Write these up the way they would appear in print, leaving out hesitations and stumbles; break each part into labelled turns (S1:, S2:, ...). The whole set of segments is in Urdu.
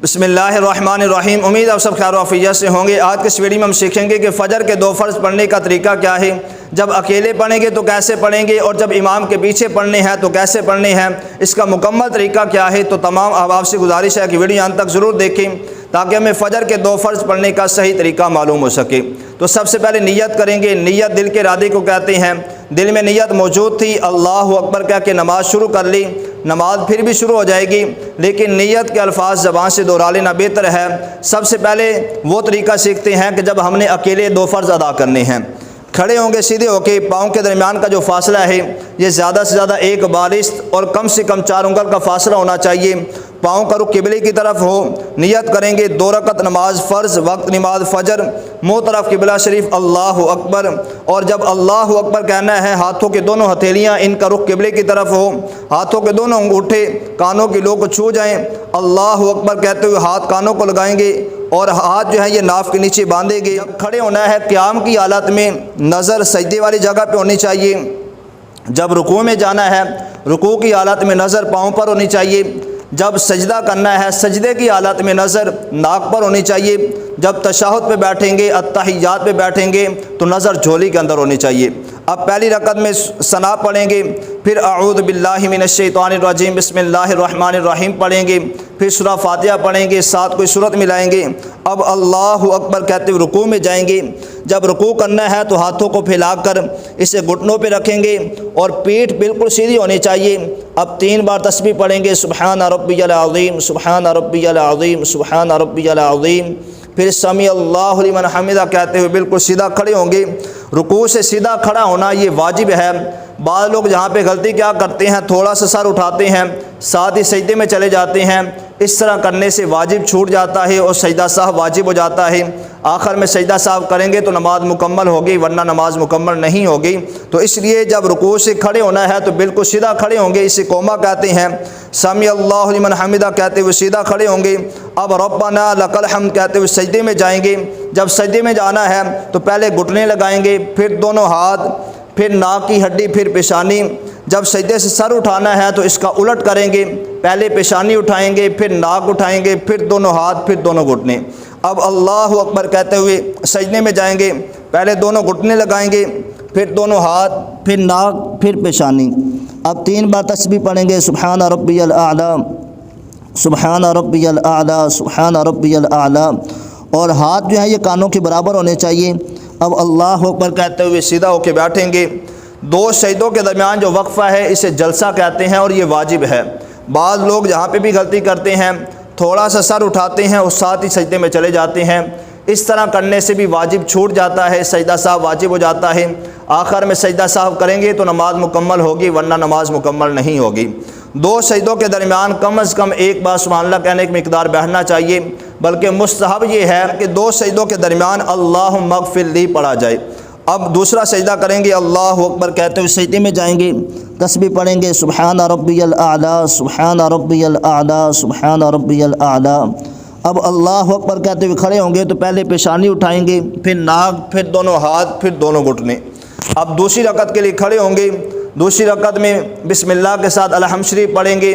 S1: بسم اللہ الرحمن الرحیم۔ امید آپ سب خیر و عافیت سے ہوں گے۔ آج کے اس ویڈیو میں ہم سیکھیں گے کہ فجر کے 2 فرض پڑھنے کا طریقہ کیا ہے، جب اکیلے پڑھیں گے تو کیسے پڑھیں گے، اور جب امام کے پیچھے پڑھنے ہیں تو کیسے پڑھنے ہیں، اس کا مکمل طریقہ کیا ہے۔ تو تمام احباب سے گزارش ہے کہ ویڈیو یہاں تک ضرور دیکھیں تاکہ ہمیں فجر کے 2 فرض پڑھنے کا صحیح طریقہ معلوم ہو سکے۔ تو سب سے پہلے نیت کریں گے۔ نیت دل کے ارادے کو کہتے ہیں۔ دل میں نیت موجود تھی، اللہ اکبر کہہ کے نماز شروع کر لی، نماز پھر بھی شروع ہو جائے گی، لیکن نیت کے الفاظ زبان سے دہرا لینا بہتر ہے۔ سب سے پہلے وہ طریقہ سیکھتے ہیں کہ جب ہم نے اکیلے 2 فرض ادا کرنے ہیں، کھڑے ہوں گے سیدھے ہو کے، پاؤں کے درمیان کا جو فاصلہ ہے یہ زیادہ سے زیادہ 1 بالشت اور کم سے کم 4 انگل کا فاصلہ ہونا چاہیے۔ پاؤں کا رخ قبلے کی طرف ہو۔ نیت کریں گے 2 رکعت نماز فرض وقت نماز فجر، منہ طرف قبلہ شریف، اللہ اکبر۔ اور جب اللہ اکبر کہنا ہے، ہاتھوں کے دونوں ہتھیلیاں ان کا رخ قبلے کی طرف ہو، ہاتھوں کے دونوں انگوٹھے کانوں کی لو کو چھو جائیں، اللہ اکبر کہتے ہوئے ہاتھ کانوں کو لگائیں گے اور ہاتھ جو ہے یہ ناف کے نیچے باندھیں گے۔ کھڑے ہونا ہے قیام کی حالت میں، نظر سجدے والی جگہ پہ ہونی چاہیے۔ جب رکوع میں جانا ہے، رکوع کی حالت میں نظر پاؤں پر ہونی چاہیے۔ جب سجدہ کرنا ہے، سجدے کی حالت میں نظر ناک پر ہونی چاہیے۔ جب تشہد پہ بیٹھیں گے، اتحیات پہ بیٹھیں گے تو نظر جھولی کے اندر ہونی چاہیے۔ اب پہلی رکعت میں ثنا پڑھیں گے، پھر اعوذ باللہ من الشیطان الرجیم بسم اللہ الرحمن الرحیم پڑھیں گے، پھر سورہ فاتحہ پڑھیں گے، ساتھ کوئی سورت ملائیں گے۔ اب اللہ اکبر کہتے ہوئے رکوع میں جائیں گے۔ جب رکوع کرنا ہے تو ہاتھوں کو پھیلا کر اسے گھٹنوں پہ رکھیں گے اور پیٹھ بالکل سیدھی ہونی چاہیے۔ اب 3 بار تسبیح پڑھیں گے، سبحان ربی العظیم، سبحان ربی العظیم، سبحان ربی العظیم۔ پھر سمیع اللہ لمن حمدہ کہتے ہوئے بالکل سیدھا کھڑے ہوں گے۔ رکوع سے سیدھا کھڑا ہونا یہ واجب ہے۔ بعض لوگ جہاں پہ غلطی کیا کرتے ہیں، تھوڑا سا سر اٹھاتے ہیں، ساتھ ہی سجدے میں چلے جاتے ہیں۔ اس طرح کرنے سے واجب چھوٹ جاتا ہے اور سجدہ سہو واجب ہو جاتا ہے۔ آخر میں سجدہ سہو کریں گے تو نماز مکمل ہوگی، ورنہ نماز مکمل نہیں ہوگی۔ تو اس لیے جب رکوع سے کھڑے ہونا ہے تو بالکل سیدھا کھڑے ہوں گے، اسے قوما کہتے ہیں۔ سمیع اللہ لمن حمدہ کہتے ہوئے سیدھا کھڑے ہوں گے۔ اب ربنا لک الحمد کہتے ہوئے سجدے میں جائیں گے۔ جب سجدے میں جانا ہے تو پہلے گھٹنے لگائیں گے، پھر دونوں ہاتھ، پھر ناک کی ہڈی، پھر پیشانی۔ جب سجدے سے سر اٹھانا ہے تو اس کا الٹ کریں گے، پہلے پیشانی اٹھائیں گے، پھر ناک اٹھائیں گے، پھر دونوں ہاتھ، پھر دونوں گھٹنے۔ اب اللہ اکبر کہتے ہوئے سجدے میں جائیں گے، پہلے دونوں گھٹنے لگائیں گے، پھر دونوں ہاتھ، پھر ناک، پھر پیشانی۔ اب 3 بار تسبیح پڑھیں گے، سبحان ربی الاعلیٰ، سبحان ربی الاعلیٰ، سبحان ربی الاعلیٰ، اور ہاتھ جو ہے یہ کانوں کے برابر ہونے چاہیے۔ اب اللہ اکبر کہتے ہوئے سیدھا ہو کے بیٹھیں گے۔ 2 سجدوں کے درمیان جو وقفہ ہے اسے جلسہ کہتے ہیں اور یہ واجب ہے۔ بعض لوگ جہاں پہ بھی غلطی کرتے ہیں، تھوڑا سا سر اٹھاتے ہیں اور ساتھ ہی سجدے میں چلے جاتے ہیں۔ اس طرح کرنے سے بھی واجب چھوٹ جاتا ہے، سجدہ سہو واجب ہو جاتا ہے۔ آخر میں سجدہ سہو کریں گے تو نماز مکمل ہوگی، ورنہ نماز مکمل نہیں ہوگی۔ 2 سجدوں کے درمیان کم از کم 1 بار سبحان اللہ کہنے کی مقدار بڑھنا چاہیے، بلکہ مستحب یہ ہے کہ 2 سجدوں کے درمیان اللہم اغفر لی پڑھا جائے۔ اب دوسرا سجدہ کریں گے، اللہ اکبر کہتے ہوئے سجدے میں جائیں گے، تسبیح پڑھیں گے، سبحان ربی الاعلیٰ، سبحان ربی الاعلیٰ، سبحان ربی الاعلیٰ۔ اب اللہ اکبر کہتے ہوئے کھڑے ہوں گے تو پہلے پیشانی اٹھائیں گے، پھر ناک، پھر دونوں ہاتھ، پھر دونوں گھٹنے۔ اب دوسری رکعت کے لیے کھڑے ہوں گے۔ دوسری رکعت میں بسم اللہ کے ساتھ الحمد شریف پڑھیں گے،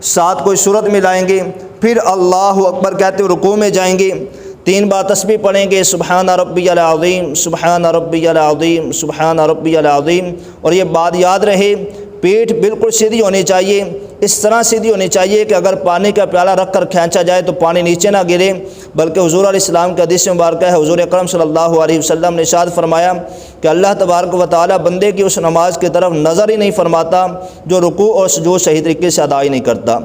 S1: ساتھ کوئی سورت ملائیں گے، پھر اللہ اکبر کہتے ہوئے رکوع میں جائیں گے۔ 3 بار تسبیح پڑھیں گے، سبحان ربی العظیم، سبحان ربی العظیم، سبحان ربی العظیم۔ اور یہ بات یاد رہے، پیٹھ بالکل سیدھی ہونی چاہیے، اس طرح سیدھی ہونی چاہیے کہ اگر پانی کا پیالہ رکھ کر کھینچا جائے تو پانی نیچے نہ گرے، بلکہ حضور علیہ السلام کے حدیث مبارکہ ہے، حضور اکرم صلی اللہ علیہ وسلم نے ارشاد فرمایا کہ اللہ تبارک و تعالی بندے کی اس نماز کی طرف نظر ہی نہیں فرماتا جو رکوع اور سجود صحیح طریقے سے ادا ہی نہیں کرتا۔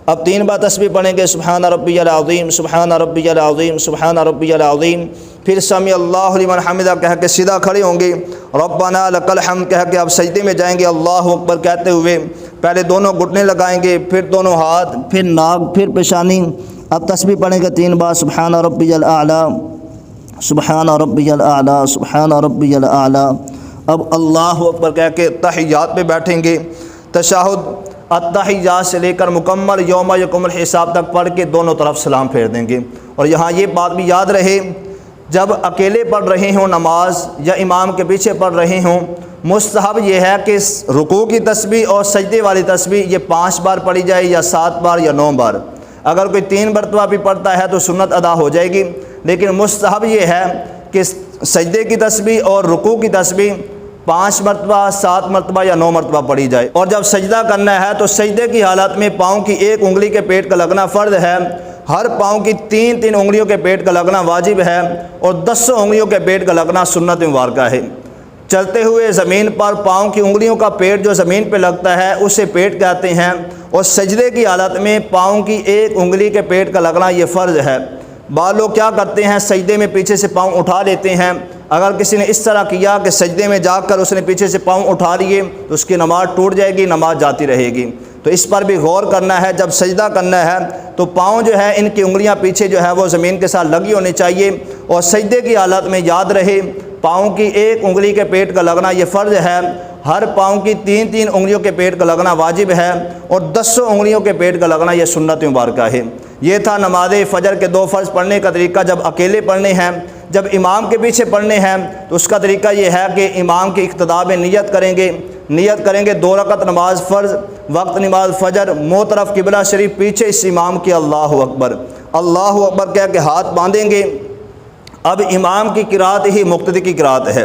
S1: اب 3 بار تسبیح پڑھیں گے، سبحان ربی العظیم، سبحان ربی العظیم، سبحان ربی العظیم۔ پھر سمیع اللہ لمن حمدہ کہہ کے سیدھا کھڑے ہوں گے، ربنا لک الحمد کہہ کے اب سجدے میں جائیں گے، اللہ اکبر کہتے ہوئے پہلے دونوں گھٹنے لگائیں گے، پھر دونوں ہاتھ، پھر ناک، پھر پیشانی۔ اب تسبیح پڑھیں گے 3 بار، سبحان ربی الاعلیٰ، سبحان ربی الاعلیٰ، سبحان ربی الاعلیٰ۔ اب اللہ اکبر کہہ کے تحیات پہ بیٹھیں گے۔ تشہد اتحیات سے لے کر مکمل یوم یقوم الحساب تک پڑھ کے دونوں طرف سلام پھیر دیں گے۔ اور یہاں یہ بات بھی یاد رہے، جب اکیلے پڑھ رہے ہوں نماز یا امام کے پیچھے پڑھ رہے ہوں، مستحب یہ ہے کہ رکوع کی تسبیح اور سجدے والی تسبیح یہ 5 بار پڑھی جائے یا 7 بار یا 9 بار۔ اگر کوئی 3 مرتبہ بھی پڑھتا ہے تو سنت ادا ہو جائے گی، لیکن مستحب یہ ہے کہ سجدے کی تسبیح اور رکوع کی تسبیح 5 مرتبہ، 7 مرتبہ یا 9 مرتبہ پڑھی جائے۔ اور جب سجدہ کرنا ہے تو سجدے کی حالت میں پاؤں کی 1 انگلی کے پیٹ کا لگنا فرض ہے، ہر پاؤں کی 3 انگلیوں کے پیٹ کا لگنا واجب ہے، اور 10 انگلیوں کے پیٹ کا لگنا سنت مبارکہ ہے۔ چلتے ہوئے زمین پر پاؤں کی انگلیوں کا پیٹ جو زمین پہ لگتا ہے اسے پیٹ کہتے ہیں، اور سجدے کی حالت میں پاؤں کی 1 انگلی کے پیٹ کا لگنا یہ فرض ہے۔ بعض لوگ کیا کرتے ہیں، سجدے میں پیچھے سے پاؤں اٹھا لیتے ہیں۔ اگر کسی نے اس طرح کیا کہ سجدے میں جا کر اس نے پیچھے سے پاؤں اٹھا لیے تو اس کی نماز ٹوٹ جائے گی، نماز جاتی رہے گی۔ تو اس پر بھی غور کرنا ہے، جب سجدہ کرنا ہے تو پاؤں جو ہے ان کی انگلیاں پیچھے جو ہے وہ زمین کے ساتھ لگی ہونی چاہیے، اور سجدے کی حالت میں یاد رہے پاؤں کی 1 انگلی کے پیٹ کا لگنا یہ فرض ہے، ہر پاؤں کی 3 انگلیوں کے پیٹ کا لگنا واجب ہے، اور 10 انگلیوں کے پیٹ کا لگنا یہ سنت مبارکہ ہے۔ یہ تھا نماز فجر کے 2 فرض پڑھنے کا طریقہ جب اکیلے پڑھنے ہیں۔ جب امام کے پیچھے پڑھنے ہیں تو اس کا طریقہ یہ ہے کہ امام کی اقتداء میں نیت کریں گے 2 رکعت نماز فرض، وقت نماز فجر، منہ طرف قبلہ شریف، پیچھے اس امام کے اللہ اکبر کہہ کے ہاتھ باندھیں گے۔ اب امام کی قرات ہی مقتدی کی قرات ہے،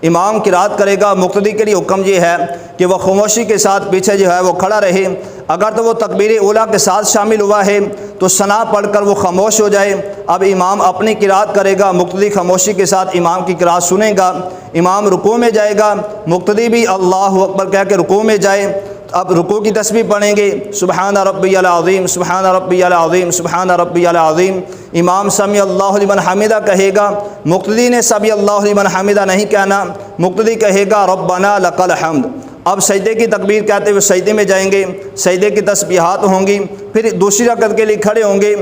S1: امام قرات کرے گا، مقتدی کے لیے حکم یہ ہے کہ وہ خاموشی کے ساتھ پیچھے جو ہے وہ کھڑا رہے۔ اگر تو وہ تکبیر اولیٰ کے ساتھ شامل ہوا ہے تو ثنا پڑھ کر وہ خاموش ہو جائے۔ اب امام اپنی قرات کرے گا، مقتدی خاموشی کے ساتھ امام کی قرات سنے گا۔ امام رکوع میں جائے گا، مقتدی بھی اللہ اکبر کہہ کے رکوع میں جائے۔ اب رکوع کی تسبیح پڑھیں گے، سبحان ربی العظیم، سبحان ربی العظیم، سبحان ربی العظیم۔ امام سمیع اللہ لمن حمیدہ کہے گا، مقتدی نے سمیع اللہ لمن حمیدہ نہیں کہنا، مقتدی کہے گا ربنا لک الحمد۔ اب سجدے کی تکبیر کہتے ہوئے سجدے میں جائیں گے، سجدے کی تسبیحات ہوں گی، پھر دوسری رکعت کے لیے کھڑے ہوں گے۔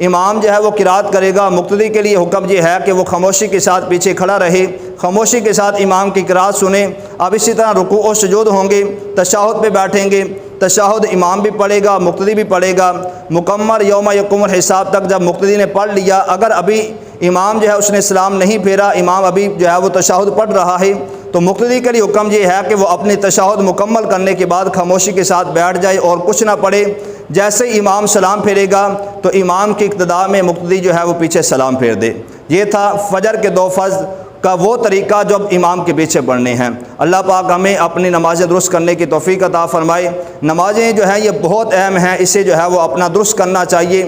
S1: امام جو ہے وہ قرات کرے گا، مقتدی کے لیے حکم یہ ہے کہ وہ خاموشی کے ساتھ پیچھے کھڑا رہے، خاموشی کے ساتھ امام کی قرات سنیں۔ اب اسی طرح رکوع و سجود ہوں گے، تشہد پہ بیٹھیں گے، تشہد امام بھی پڑھے گا، مقتدی بھی پڑھے گا، مکمل یوم یقوم الحساب تک جب مقتدی نے پڑھ لیا، اگر ابھی امام جو ہے اس نے سلام نہیں پھیرا، امام ابھی جو ہے وہ تشہد پڑھ رہا ہے، تو مقتدی کے لیے حکم یہ ہے کہ وہ اپنی تشہد مکمل کرنے کے بعد خاموشی کے ساتھ بیٹھ جائے اور کچھ نہ پڑھے۔ جیسے ہی امام سلام پھیرے گا تو امام کی اقتداء میں مقتدی جو ہے وہ پیچھے سلام پھیر دے۔ یہ تھا فجر کے 2 فرض کا وہ طریقہ جو اب امام کے پیچھے پڑھنے ہیں۔ اللہ پاک ہمیں اپنی نمازیں درست کرنے کی توفیق عطا فرمائے۔ نمازیں جو ہیں یہ بہت اہم ہیں، اسے جو ہے وہ اپنا درست کرنا چاہیے،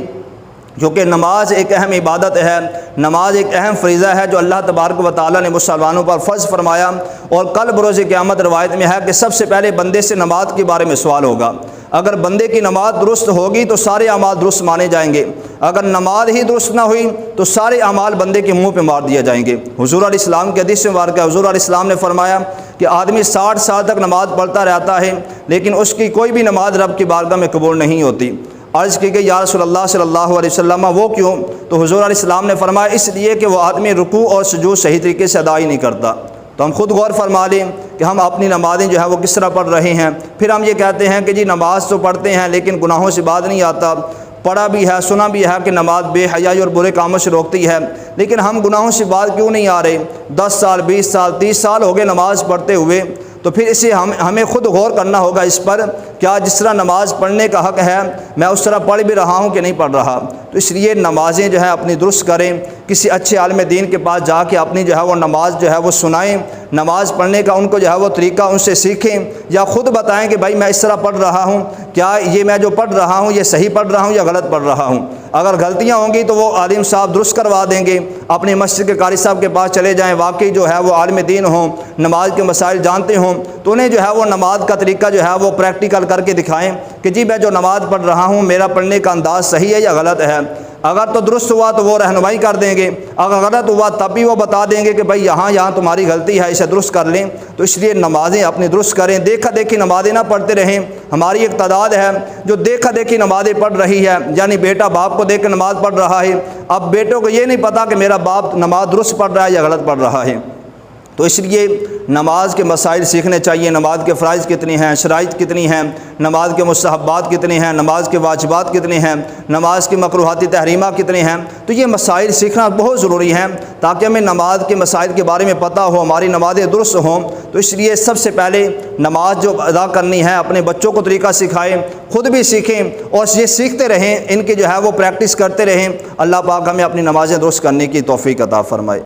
S1: کیونکہ نماز ایک اہم عبادت ہے، نماز ایک اہم فریضہ ہے جو اللہ تبارک و تعالیٰ نے مسلمانوں پر فرض فرمایا، اور کل بروز قیامت روایت میں ہے کہ سب سے پہلے بندے سے نماز کے بارے میں سوال ہوگا۔ اگر بندے کی نماز درست ہوگی تو سارے اعمال درست مانے جائیں گے، اگر نماز ہی درست نہ ہوئی تو سارے اعمال بندے کے منہ پہ مار دیے جائیں گے۔ حضور علیہ السلام کی حدیث مبارکہ، حضور علیہ السلام نے فرمایا کہ آدمی 60 سال تک نماز پڑھتا رہتا ہے لیکن اس کی کوئی بھی نماز رب کی بارگاہ میں قبول نہیں ہوتی۔ عرض کی کہ یا رسول اللہ صلی اللہ علیہ وسلم وہ کیوں؟ تو حضور علیہ السلام نے فرمایا اس لیے کہ وہ آدمی رکوع اور سجود صحیح طریقے سے ادا ہی نہیں کرتا۔ تو ہم خود غور فرما لیں کہ ہم اپنی نمازیں جو ہے وہ کس طرح پڑھ رہے ہیں۔ پھر ہم یہ کہتے ہیں کہ جی نماز تو پڑھتے ہیں لیکن گناہوں سے باز نہیں آتا، پڑھا بھی ہے، سنا بھی ہے کہ نماز بے حیائی اور برے کاموں سے روکتی ہے، لیکن ہم گناہوں سے باز کیوں نہیں آ رہے؟ 10 سال 20 سال 30 سال ہو گئے نماز پڑھتے ہوئے، تو پھر اسے ہمیں خود غور کرنا ہوگا اس پر، کیا جس طرح نماز پڑھنے کا حق ہے میں اس طرح پڑھ بھی رہا ہوں کہ نہیں پڑھ رہا؟ تو اس لیے نمازیں جو ہے اپنی درست کریں، کسی اچھے عالم دین کے پاس جا کے اپنی جو ہے وہ نماز جو ہے وہ سنائیں، نماز پڑھنے کا ان کو جو ہے وہ طریقہ ان سے سیکھیں، یا خود بتائیں کہ بھائی میں اس طرح پڑھ رہا ہوں، کیا یہ میں جو پڑھ رہا ہوں یہ صحیح پڑھ رہا ہوں یا غلط پڑھ رہا ہوں؟ اگر غلطیاں ہوں گی تو وہ عالم صاحب درست کروا دیں گے، اپنی مسجد کے قاری صاحب کے پاس چلے جائیں، واقعی جو ہے وہ عالم دین ہوں، نماز کے مسائل جانتے ہوں، تو انہیں جو ہے وہ نماز کا طریقہ جو ہے وہ پریکٹیکل کر کے دکھائیں کہ جی میں جو نماز پڑھ رہا ہوں میرا پڑھنے کا انداز صحیح ہے یا غلط ہے۔ اگر تو درست ہوا تو وہ رہنمائی کر دیں گے، اگر غلط ہوا تب بھی وہ بتا دیں گے کہ بھائی یہاں تمہاری غلطی ہے، اسے درست کر لیں۔ تو اس لیے نمازیں اپنی درست کریں، دیکھا دیکھی نمازیں نہ پڑھتے رہیں۔ ہماری ایک تعداد ہے جو دیکھا دیکھی نمازیں پڑھ رہی ہے، یعنی بیٹا باپ کو دیکھ کے نماز پڑھ رہا ہے، اب بیٹوں کو یہ نہیں پتہ کہ میرا باپ نماز درست پڑھ رہا ہے یا غلط پڑھ رہا ہے۔ تو اس لیے نماز کے مسائل سیکھنے چاہیے، نماز کے فرائض کتنی ہیں، شرائط کتنی ہیں، نماز کے مستحبات کتنے ہیں، نماز کے واجبات کتنے ہیں، نماز کی مکروہاتی تحریمہ کتنے ہیں۔ تو یہ مسائل سیکھنا بہت ضروری ہے تاکہ ہمیں نماز کے مسائل کے بارے میں پتہ ہو، ہماری نمازیں درست ہوں۔ تو اس لیے سب سے پہلے نماز جو ادا کرنی ہے اپنے بچوں کو طریقہ سکھائیں، خود بھی سیکھیں اور یہ سیکھتے رہیں، ان کی جو ہے وہ پریکٹس کرتے رہیں۔ اللہ پاک ہمیں اپنی نمازیں درست کرنے کی توفیق عطا فرمائے۔